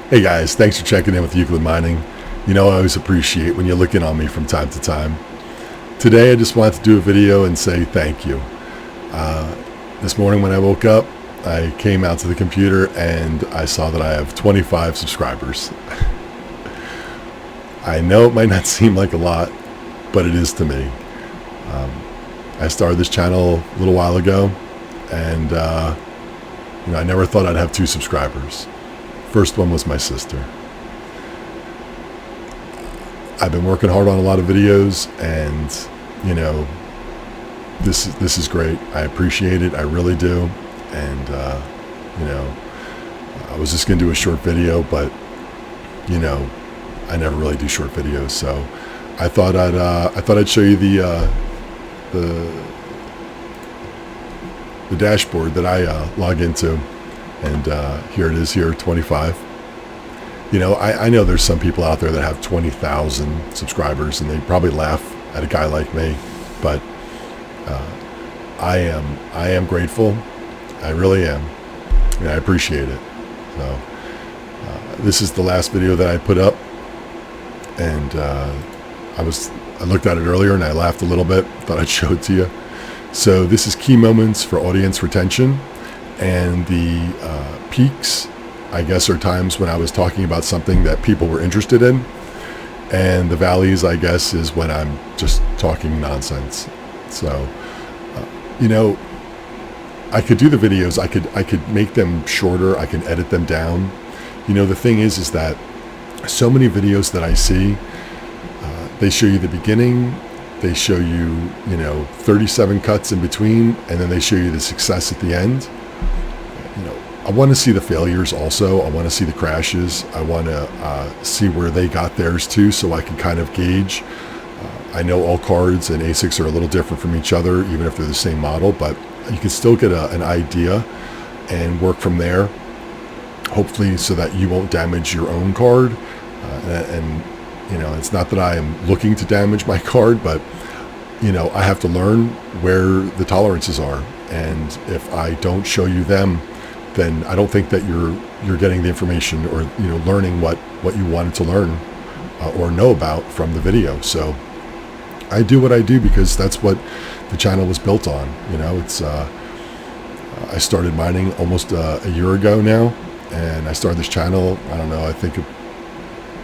Hey guys, thanks for checking in with Euclid Mining. You know, I always appreciate when you look in on me from time to time. Today I just wanted to do a video and say thank you. This morning when I woke up, I came out to the computer and I saw that I have 25 subscribers. I know it might not seem like a lot, but it is to me. I started this channel a little while ago, and I never thought I'd have 2 subscribers. First one was my sister. I've been working hard on a lot of videos, and this is great. I appreciate it. I really do. And I was just gonna do a short video, but I never really do short videos. So I thought I'd show you the dashboard that I log into. And here it is here, 25. I know there's some people out there that have 20,000 subscribers, and they probably laugh at a guy like me, but I am grateful. I really am. I appreciate it. So this is the last video that I put up, and I looked at it earlier and I laughed a little bit. Thought I'd show it to you. So this is key moments for audience retention. And the peaks, I guess, are times when I was talking about something that people were interested in. And the valleys, I guess, is when I'm just talking nonsense. So, I could do the videos. I could make them shorter. I can edit them down. The thing is that so many videos that I see, they show you the beginning. They show you, 37 cuts in between, and then they show you the success at the end. I want to see the failures also. I want to see the crashes. I want to see where they got theirs too, so I can kind of gauge. I know all cards and ASICs are a little different from each other, even if they're the same model, but you can still get an idea and work from there, hopefully so that you won't damage your own card. It's not that I am looking to damage my card, but I have to learn where the tolerances are. And if I don't show you them, then I don't think that you're getting the information or learning what you wanted to learn or know about from the video. So I do what I do because that's what the channel was built on. I started mining almost a year ago now, and I started this channel, I don't know, I think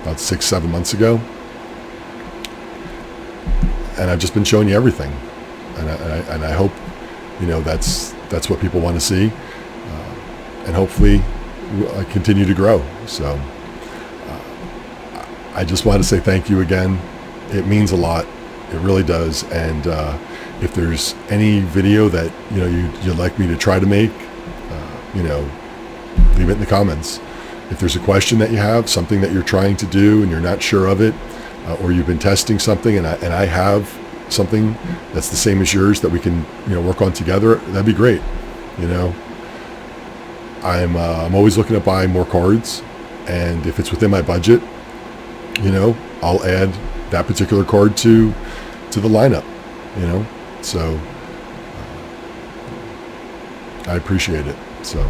about 6-7 months ago, and I've just been showing you everything, and I hope that's what people want to see. And hopefully I continue to grow. So I just want to say thank you again. It means a lot. It really does. And if there's any video that you'd like me to try to make, leave it in the comments. If there's a question that you have, something that you're trying to do and you're not sure of it, or you've been testing something and I have something that's the same as yours that we can work on together, that'd be great. I'm always looking to buy more cards, and if it's within my budget, I'll add that particular card to the lineup. So I appreciate it. So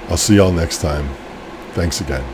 I'll see y'all next time. Thanks again.